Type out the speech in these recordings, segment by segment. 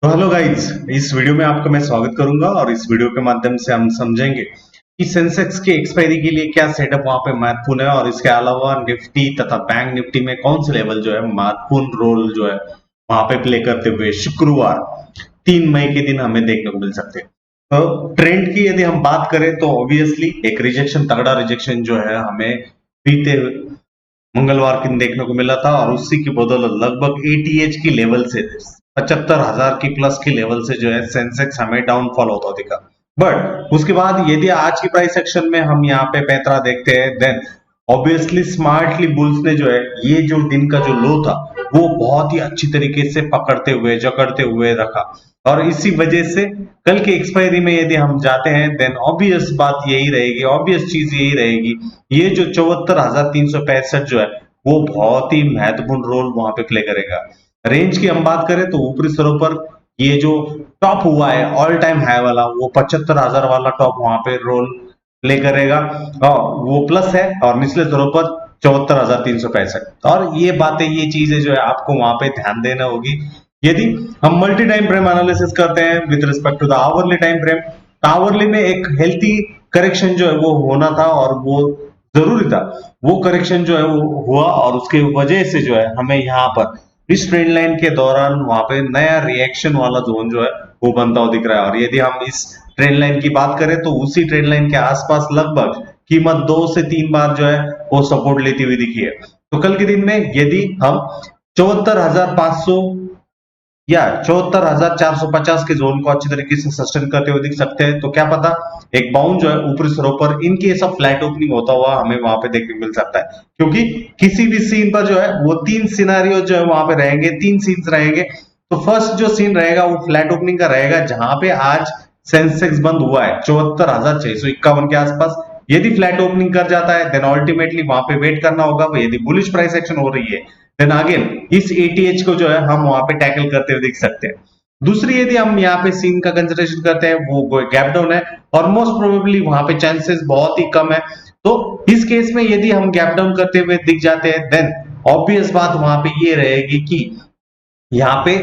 तो hello guys, इस video में आपका मैं स्वागत करूंगा और इस वीडियो के माध्यम से हम समझेंगे कि सेंसेक्स के एक्सपायरी के लिए क्या सेटअप वहां पे महत्वपूर्ण है और इसके अलावा निफ्टी तथा बैंक निफ्टी में कौन से लेवल जो है महत्वपूर्ण रोल जो है वहां पे प्ले करते हुए शुक्रवार 3 मई के दिन हमें देखने को मिल सकते हैं। तो ट्रेंड की यदि हम बात करें तो ऑब्वियसली एक रिजेक्शन, तगड़ा रिजेक्शन जो है हमें बीते मंगलवार के दिन देखने को मिला था और उसी की बदौलत लगभग एटीएच की लेवल से 75,000 की प्लस की लेवल से जो है सेंसेक्स हमें डाउनफॉल होता दिखा। बट उसके बाद यदि आज की प्राइस सेक्शन में हम यहाँ पे पैतरा देखते हैं, देन ऑब्वियसली स्मार्टली बुल्स ने जो है ये जो दिन का जो लो था वो बहुत ही अच्छी तरीके से पकड़ते हुए जकड़ते हुए रखा और इसी वजह से कल के एक्सपायरी में यदि हम जाते हैं देन ऑब्वियस बात यही रहेगी, ऑब्वियस चीज यही रहेगी, ये जो 74,365 जो है वो बहुत ही महत्वपूर्ण रोल वहां पे प्ले करेगा। रेंज की हम बात करें तो ऊपरी स्तरों पर ये जो टॉप हुआ है ऑल टाइम हाई वाला वो 75,000 वाला टॉप वहां पे रोल प्ले करेगा और वो प्लस है और निचले स्तरों पर 74,365 और ये बातें, ये चीजें जो है आपको वहां पे ध्यान देना होगी। यदि हम मल्टी टाइम फ्रेम एनालिसिस करते हैं with respect to the hourly time frame, hourly में एक हेल्थी करेक्शन जो है वो होना था और वो जरूरी था। वो करेक्शन जो है वो हुआ और उसके वजह से जो है हमें यहाँ पर इस ट्रेंड लाइन के दौरान वहां पे नया रिएक्शन वाला जोन जो है वो बनता हुआ दिख रहा है और यदि हम इस ट्रेंड लाइन की बात करें तो उसी ट्रेंड लाइन के आसपास लगभग कीमत 2 से 3 बार जो है वो सपोर्ट लेती हुई दिखी है। तो कल के दिन में यदि हम 74,500 या 74,450 के जोन को अच्छी तरीके से सस्टेन करते हुए दिख सकते हैं, तो क्या पता एक बाउंड जो है ऊपरी स्तरों पर in case of flat opening होता हुआ हमें वहां पे देखने को मिल सकता है, क्योंकि किसी भी सीन पर जो है वो 3 सिनेरियो जो है वहां पे रहेंगे, 3 सीन्स रहेंगे। तो फर्स्ट जो सीन रहेगा वो फ्लैट ओपनिंग का रहेगा जहां पे आज सेंसेक्स बंद हुआ है 74,651 के आसपास। यदि फ्लैट ओपनिंग कर जाता है देन अल्टीमेटली वहां पे वेट करना होगा। यदि बुलिश प्राइस एक्शन हो रही है देन अगेन इस एटीएच को जो है हम वहां पे टैकल करते हुए दिख सकते हैं। दूसरी यदि हम यहाँ पे सीन का कंसिडरेशन करते हैं वो गैप डाउन है और मोस्ट प्रोबेबली वहां पे चांसेस बहुत ही कम है। तो इस केस में यदि हम गैप डाउन करते हुए दिख जाते हैं देन ऑब्वियस बात वहां पे ये रहेगी कि यहाँ पे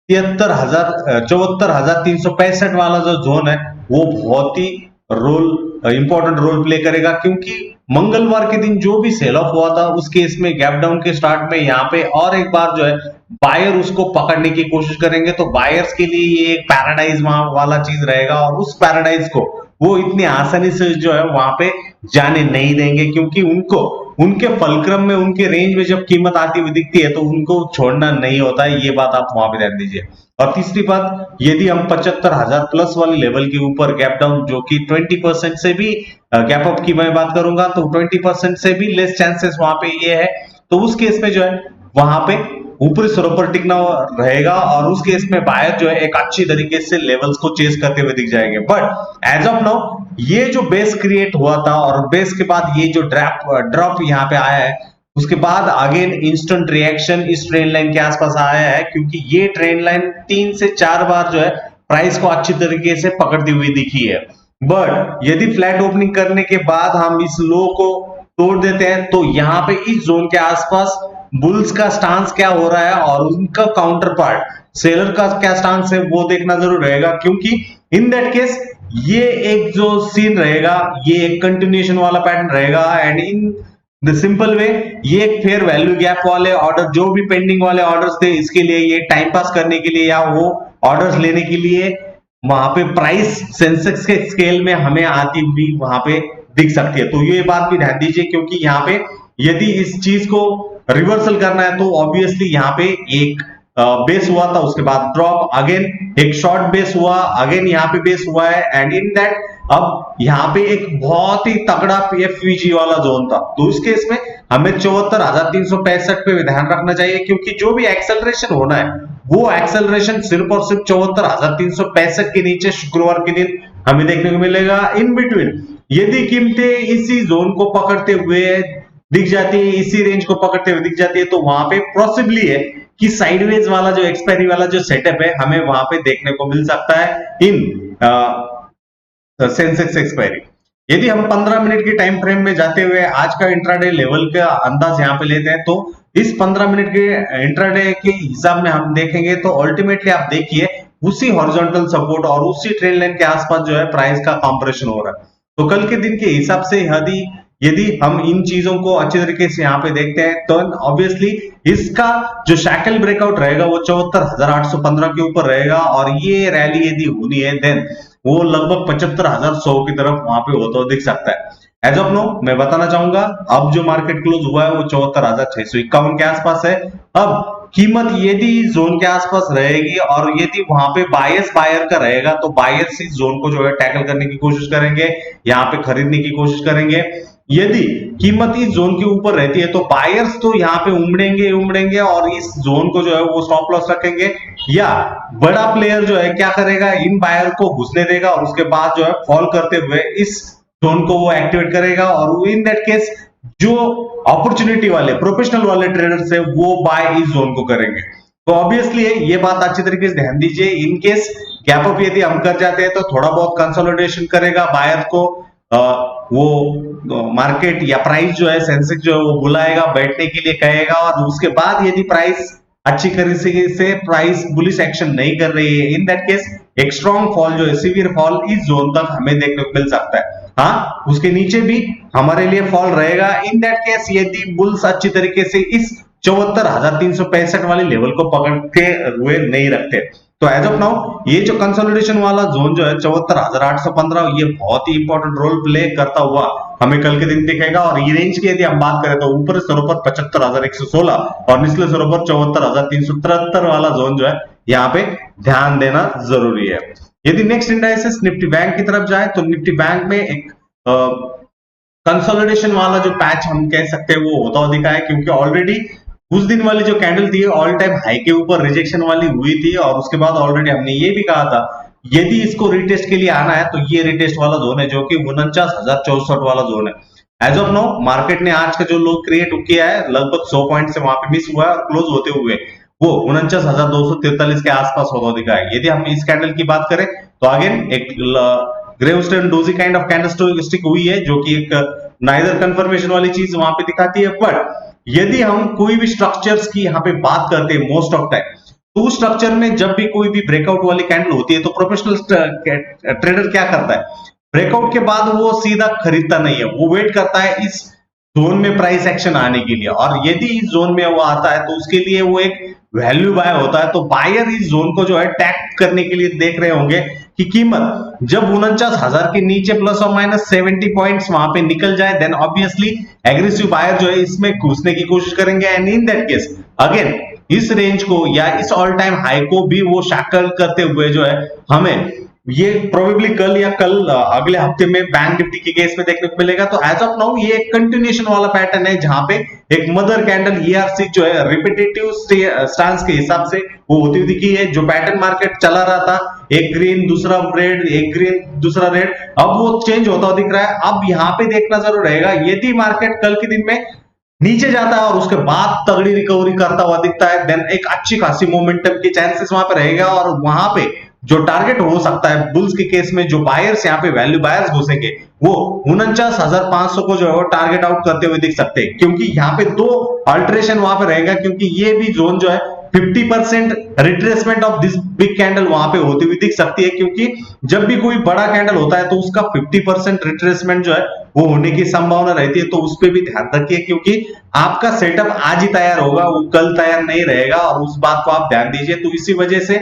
74,365 वाला जो जोन है वो बहुत ही इंपॉर्टेंट रोल प्ले करेगा, क्योंकि मंगलवार के दिन जो भी सेल ऑफ हुआ था उस केस में गैप डाउन के स्टार्ट में यहाँ पे और एक बार जो है बायर उसको पकड़ने की कोशिश करेंगे। तो बायर्स के लिए ये एक पैराडाइज वाला चीज रहेगा और उस पैराडाइज को वो इतनी आसानी से जो है वहां पे जाने नहीं देंगे, क्योंकि उनको उनके फलक्रम में उनके रेंज में जब कीमत आती हुई दिखती है तो उनको छोड़ना नहीं होता है। ये बात आप वहां पे ध्यान दीजिए। और तीसरी बात, यदि हम 75,000 प्लस वाली लेवल के ऊपर गैप डाउन जो कि 20% से भी गैप अप की मैं बात करूंगा तो 20% से भी लेस चांसेस वहां पे ये है, तो उस केस में जो है वहां पे ऊपरी स्तरों पर टिकना रहेगा और उस केस में बायर जो है एक अच्छी तरीके से लेवल्स को चेस करते हुए दिख जाएंगे। बट एज ऑफ नाउ ये जो बेस क्रिएट हुआ था और बेस के बाद ये जो ड्रॉप यहाँ पे आया है उसके बाद अगेन इंस्टेंट रिएक्शन इस ट्रेंड लाइन के आसपास आया है, क्योंकि ये ट्रेंड लाइन 3 से 4 बार जो है प्राइस को अच्छी तरीके से पकड़ती हुई दिखी है। बट यदि फ्लैट ओपनिंग करने के बाद हम इस लो को तोड़ देते हैं तो यहाँ पे इस जोन के आसपास बुल्स का स्टांस क्या हो रहा है और उनका काउंटर पार्ट सेलर का क्या स्टांस है वो देखना जरूर रहेगा, क्योंकि इन दैट केस ये एक जो सीन रहेगा ये एक कंटिन्यूएशन वाला पैटर्न रहेगा and in the simple way ये एक फेयर वैल्यू गैप वाले ऑर्डर जो भी पेंडिंग वाले ऑर्डर्स थे इसके लिए ये टाइम पास करने के लिए या वो ऑर्डर्स लेने के लिए वहां पे प्राइस सेंसेक्स के स्केल में हमें आती हुई वहां पे दिख सकती है। तो ये बात भी ध्यान दीजिए, क्योंकि यहाँ पे यदि इस चीज को रिवर्सल करना है तो ऑब्वियसली यहाँ पे एक बेस हुआ था, उसके बाद ड्रॉप, अगेन एक शॉर्ट बेस हुआ, अगेन यहाँ पे बेस हुआ है एंड इन दैट अब यहाँ पे एक बहुत ही तगड़ा एफवीजी वाला जोन था। तो इस केस में हमें 74,365 पे ध्यान रखना चाहिए, क्योंकि जो भी एक्सेलरेशन होना है वो एक्सेलरेशन सिर्फ और सिर्फ 74,365 के नीचे शुक्रवार के दिन हमें देखने को मिलेगा। इन बिटवीन यदि कीमतें इसी जोन को पकड़ते हुए दिख जाती है, इसी रेंज को पकड़ते हुए दिख जाती है, तो वहां पे पॉसिबली है कि साइडवेज वाला जो एक्सपायरी वाला जो सेटअप है हमें वहां पे देखने को मिल सकता है इन सेंसेक्स एक्सपायरी। यदि हम 15 मिनट के टाइम फ्रेम में जाते हुए आज का इंट्राडे लेवल का अंदाज यहाँ पे लेते हैं, तो इस 15 मिनट के इंट्राडे के हिसाब में हम देखेंगे तो अल्टीमेटली आप देखिए उसी हॉरिजॉन्टल सपोर्ट और उसी ट्रेंड लाइन के आसपास जो है प्राइस का कंप्रेशन हो रहा है। तो कल के दिन के हिसाब से यदि यदि हम इन चीजों को अच्छी तरीके से यहाँ पे देखते हैं तो ऑब्वियसली इसका जो शैकल ब्रेकआउट रहेगा वो 74,815 के ऊपर रहेगा, और ये रैली यदि होनी है देन वो लगभग 75,100 की तरफ वहां पे होता दिख सकता है। एज ऑफ नो मैं बताना चाहूंगा अब जो मार्केट क्लोज हुआ है वो 74,651 के आसपास है। अब कीमत यदि जोन के आसपास रहेगी और यदि वहां पे बायर का रहेगा तो बायर्स इस जोन को जो है टैकल करने की कोशिश करेंगे, यहाँ पे खरीदने की कोशिश करेंगे। यदि कीमत इस जोन के ऊपर रहती है तो बायर्स तो यहाँ पे उमड़ेंगे और इस जोन को जो है वो स्टॉप लॉस रखेंगे, या बड़ा प्लेयर जो है क्या करेगा इन बायर को घुसने देगा और उसके बाद जो है फॉल करते हुए इस जोन को वो एक्टिवेट करेगा, और इन दैट केस जो अपॉर्चुनिटी वाले प्रोफेशनल वाले ट्रेडर्स है वो बाय इस जोन को करेंगे। तो ऑब्वियसली ये बात अच्छी तरीके से ध्यान दीजिए, इन केस गैप अप यदि हम कर जाते हैं तो थोड़ा बहुत कंसोलिडेशन करेगा बायर को, वो मार्केट या प्राइस जो है सेंसेक्स जो है वो बुलाएगा बैठने के लिए कहेगा, और उसके बाद यदि प्राइस अच्छी तरीके से प्राइस बुलिश एक्शन नहीं कर रही है इन दैट केस एक स्ट्रॉन्ग फॉल जो है सीवियर फॉल इस जोन तक हमें देखने को मिल सकता है। हाँ, उसके नीचे भी हमारे लिए फॉल रहेगा इन दैट केस यदि बुल्स अच्छी तरीके से इस 74,365 वाली लेवल को पकड़ के हुए नहीं रखते। तो एज ऑफ नाउ ये जो कंसोलिडेशन वाला जोन जो है 74,815 ये बहुत ही इंपॉर्टेंट रोल प्ले करता हुआ हमें कल के दिन दिखेगा, और ये रेंज की यदि हम बात करें तो ऊपर सिरों पर 75,116 और निचले सिरों पर 74,373 वाला जोन जो है यहाँ पे ध्यान देना जरूरी है। यदि नेक्स्ट इंडाइसेस निफ्टी बैंक की तरफ जाए तो निफ्टी बैंक में एक कंसोलिडेशन वाला जो पैच हम कह सकते हैं वो होता हुआ दिखा है, क्योंकि ऑलरेडी उस दिन वाली जो कैंडल थी ऑल टाइम हाई के ऊपर रिजेक्शन वाली हुई थी, और उसके बाद ऑलरेडी हमने ये भी कहा था यदि इसको रिटेस्ट के लिए आना है तो ये रिटेस्ट वाला जोन है जो कि 49,064 वाला जोन है। एज ऑफ नो मार्केट ने आज का जो लो क्रिएट किया है लगभग 100 पॉइंट से वहां पे मिस हुआ है और क्लोज होते हुए वो 49,243 के आसपास होता दिखा है। यदि हम इस कैंडल की बात करें तो अगेन एक gravestone doji kind of candlestick हुई है जो कि एक नाइदर कंफर्मेशन वाली चीज वहां पे दिखाती है। बट यदि हम कोई भी स्ट्रक्चर्स की यहाँ पे बात करते हैं मोस्ट ऑफ टाइम तो उस स्ट्रक्चर में जब भी कोई भी ब्रेकआउट वाली कैंडल होती है तो प्रोफेशनल ट्रेडर क्या करता है, ब्रेकआउट के बाद वो सीधा खरीदता नहीं है, वो वेट करता है इस जोन में प्राइस एक्शन आने के लिए, और यदि इस जोन में वो आता है तो उसके लिए वो एक वैल्यू बाय होता है। तो बायर इस जोन को जो है टैग करने के लिए देख रहे होंगे कि कीमत जब 49,000 के नीचे प्लस और माइनस 70 पॉइंट्स वहां पे निकल जाए देन ऑब्वियसली एग्रेसिव बायर जो है इसमें घुसने की कोशिश करेंगे, and in that case again इस रेंज को या इस ऑल टाइम हाई को भी वो शैकल करते हुए जो है हमें ये प्रोबेबली कल या कल अगले हफ्ते में बैंक निफ्टी के केस में देखने को मिलेगा। तो एज ऑफ नाउ ये एक कंटिन्यूएशन वाला पैटर्न है जहां पे एक मदर कैंडल ईआरसी जो है रिपीटेटिव स्टांस के हिसाब से वो होती हुई दिखी है। जो पैटर्न मार्केट चला रहा था एक ग्रीन दूसरा रेड एक ग्रीन दूसरा रेड, अब वो चेंज होता हुआ दिख रहा है। अब यहाँ पे देखना जरूर रहेगा यदि मार्केट कल के दिन में नीचे जाता है और उसके बाद तगड़ी रिकवरी करता हुआ दिखता है देन एक अच्छी खासी मोमेंटम के चांसेस वहां पे रहेगा, और वहां पे जो टारगेट हो सकता है बुल्स के केस में जो बायर्स यहाँ पे वैल्यू बायर्स घुसेंगे वो 49,500 को जो है वो टारगेट आउट करते हुए दिख सकते हैं, क्योंकि यहाँ पे दो अल्टरेशन वहां पे रहेगा, क्योंकि ये भी जोन जो है 50% retracement of this big candle वहां पे होती हुई दिख सकती है, क्योंकि जब भी कोई बड़ा कैंडल होता है तो उसका 50% रिट्रेसमेंट जो है वो होने की संभावना रहती है। तो उस पर भी ध्यान रखिए, क्योंकि आपका सेटअप आज ही तैयार होगा वो कल तैयार नहीं रहेगा, और उस बात को आप ध्यान दीजिए। तो इसी वजह से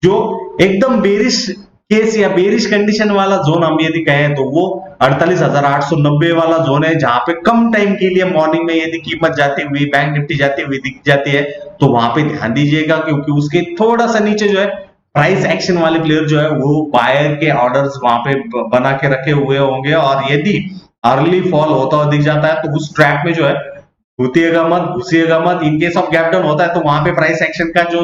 जो एकदम बेरिश केस या बेरिश कंडीशन वाला जोन हम यदि कहें तो वो 48,890 वाला जोन है, जहां पे कम टाइम के लिए मॉर्निंग में यदि कीमत जाती हुई बैंक निफ्टी जाती हुई दिख जाती है तो वहां पे ध्यान दीजिएगा, क्योंकि उसके थोड़ा सा नीचे जो है प्राइस एक्शन वाले प्लेयर जो है वो बायर के ऑर्डर्स वहां पे बना के रखे हुए होंगे, और यदि अर्ली फॉल होता हुआ दिख जाता है तो उस ट्रैप में जो है घुसिएगा मत। In case of gap down होता है तो वहां पे प्राइस एक्शन का जो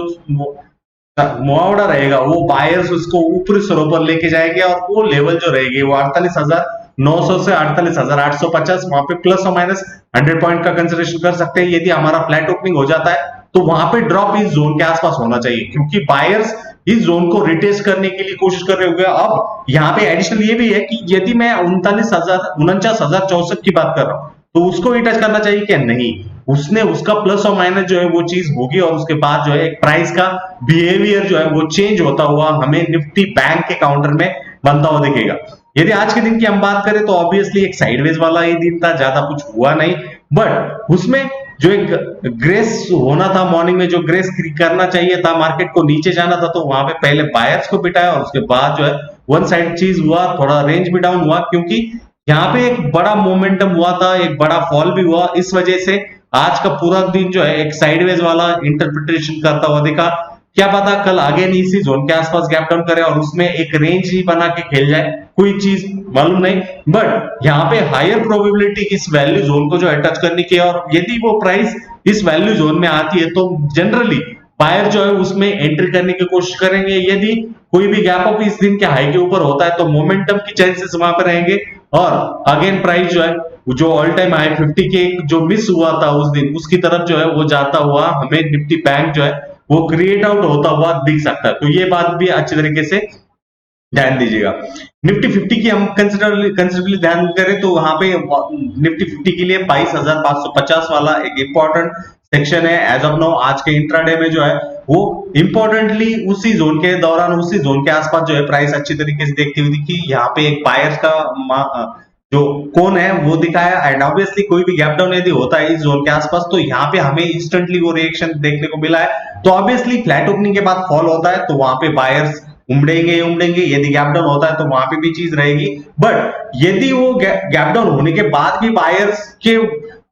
मुआवजा रहेगा वो बायर्स उसको ऊपरी स्तरों पर लेके जाएंगे, और वो लेवल जो रहेगी वो 48,900 से 48,850 वहां पे प्लस और माइनस 100 पॉइंट का कंसिडरेशन कर सकते हैं। यदि हमारा फ्लैट ओपनिंग हो जाता है तो वहां पे ड्रॉप इस जोन के आसपास होना चाहिए, क्योंकि बायर्स इस जोन को रिटेस्ट करने के लिए कोशिश कर रहे होंगे। अब यहाँ पे एडिशनल ये भी है कि यदि मैं 49,64 की बात कर रहा हूँ तो उसको ही टच करना चाहिए क्या? नहीं, उसने उसका प्लस और माइनस जो है वो चीज होगी और उसके बाद जो है एक प्राइस का बिहेवियर जो है वो चेंज होता हुआ हमें निफ्टी बैंक के काउंटर में बनता हुआ दिखेगा। यदि आज के दिन की हम बात करें तो ऑब्वियसली एक साइडवेज वाला ही दिन था, ज्यादा कुछ हुआ नहीं, बट उसमें जो एक ग्रेस होना था मॉर्निंग में, जो ग्रेस करना चाहिए था, मार्केट को नीचे जाना था, तो वहां पे पहले बायर्स को पिटाया और उसके बाद जो है वन साइड चीज हुआ, थोड़ा रेंज भी डाउन हुआ, क्योंकि यहाँ पे एक बड़ा मोमेंटम हुआ था, एक बड़ा फॉल भी हुआ। इस वजह से आज का पूरा दिन जो है एक साइडवेज वाला इंटरप्रिटेशन करता हुआ दिखा। क्या पता कल अगेन इसी जोन के आसपास गैप डाउन करे और उसमें एक रेंज ही बना के खेल जाए, कोई चीज मालूम नहीं, बट यहाँ पे हायर प्रोबेबिलिटी इस वैल्यू जोन को जो है टच करने की, और यदि वो प्राइस इस वैल्यू जोन में आती है तो जनरली बायर जो है उसमें एंट्री करने की कोशिश करेंगे। यदि कोई भी गैप अप इस दिन के हाई के ऊपर होता है तो मोमेंटम की चांसेस वहां पर रहेंगे और अगेन प्राइस जो है जो ऑल टाइम हाई 50 के जो मिस हुआ था उस दिन, उसकी तरफ जो है वो जाता हुआ हमें निफ्टी बैंक जो है वो क्रिएट आउट होता हुआ दिख सकता है। तो ये बात भी अच्छी तरीके से ध्यान दीजिएगा। निफ्टी 50 की हम कंसिडरबली ध्यान करें तो वहां पे निफ्टी 50 के लिए 22,550 वाला एक इंपॉर्टेंट सेक्शन है। एज ऑफ नाउ आज के इंट्राडे में जो है वो इंपॉर्टेंटली उसी जोन के दौरान, उसी जोन के आसपास जो है प्राइस अच्छी तरीके से देखती हुई दिखी। यहाँ पे एक बायर्स का जो कौन है वो दिखाया, एंड ऑब्वियसली कोई भी गैप डाउन यदि होता है इस जोन के आसपास तो यहाँ पे हमें इंस्टेंटली वो रिएक्शन देखने को मिला है। तो ऑब्वियसली फ्लैट ओपनिंग के बाद फॉल होता है तो वहां पे बायर्स उमड़ेंगे। यदि गैप डाउन होता है तो वहां पे भी चीज रहेगी, बट यदि वो गैप डाउन होने के बाद भी बायर्स के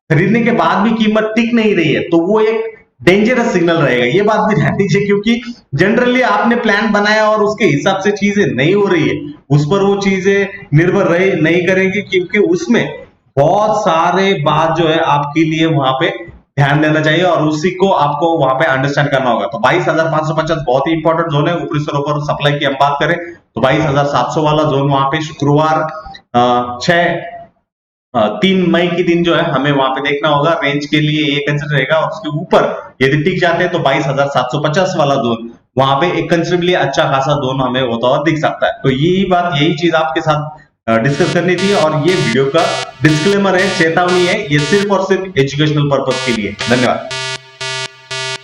खरीदने के बाद भी कीमत टिक नहीं रही है तो वो एक डेंजरस सिग्नल रहेगा। ये बात भी ध्यान दीजिए, क्योंकि जनरली आपने प्लान बनाया और उसके हिसाब से चीजें नहीं हो रही है, उस पर वो चीजें निर्भर रहे नहीं करेंगी, क्योंकि उसमें बहुत सारे बात जो है आपके लिए वहां पे ध्यान देना चाहिए और उसी को आपको वहां पे अंडरस्टैंड करना होगा। तो 22,550 बहुत ही इंपॉर्टेंट जोन है। ऊपरी स्तरों पर सप्लाई की हम बात करें तो 22,700 वाला जोन वहां पे शुक्रवार 3 मई के दिन जो है हमें वहां पे देखना होगा। रेंज के लिए ये कंसिडर रहेगा और उसके ऊपर यदि टिक जाते हैं तो 22,750 वाला जोन वहां पे एक कंसिडरबली अच्छा खासा जोन हमें होता हुआ दिख सकता है। तो यही चीज आपके साथ डिस्कस करनी थी और ये वीडियो का डिस्क्लेमर है, चेतावनी है, ये सिर्फ और सिर्फ एजुकेशनल पर्पस के लिए। धन्यवाद।